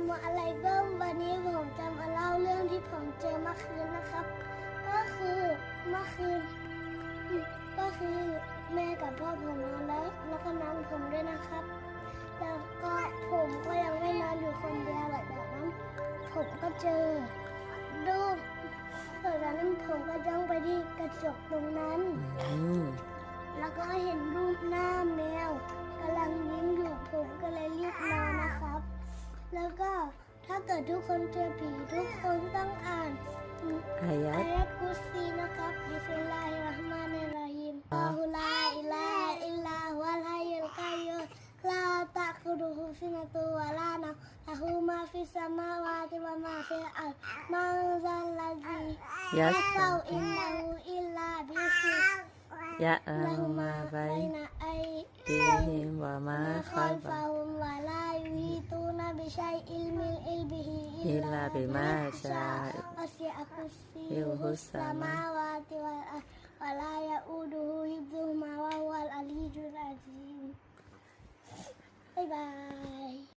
มุอะลัยกุมวันนี้ผมจะมาเล่าเรื่องที่ผมเจอเมื่อคืนนะครับก็คือเมื่อคืนก็คือแม่กับพ่อผมนอนแล้วก็น้องผมด้วยนะครับแล้วก็ผมก็ยังไม่นอนอยู่คนเดียวแบบนั้นผมก็เจอรูปจากนั้นผมก็จ้องไปที่กระจกตรงนั้นแล้วก็เห็นรูปหน้าแมวกำลังยิ้มอยู่ผมก็เลยรีบนอนนะครับ แล้วก็ถ้าเกิดทุกคนเจอผีทุกคนต้องอ่านอายะกุรซีนะครับบิสมิลลาฮิรเราะห์มานิรเราะฮีมอัลลอฮุลาอิลาฮะอิลลาฮุวัลฮัยยุลกัยยูมลาตะคุดุฮูซินะตุวะลานะละฮูมาฟิสสมาวาติวะมาฟิลอัรฎ์มันซัลลัซียัสเซาอินนะฮูอิลลาบิอิซนิฮิยะละฮูมาบัยนะไอดีฮิมวะมาคอลฟะฮุมวะลายุฮีตูนะบิชัยอิลมิลอิลบิฮิอิลลาบิมาชาอัสยะกุรซียุฮุสสมาวาติวะ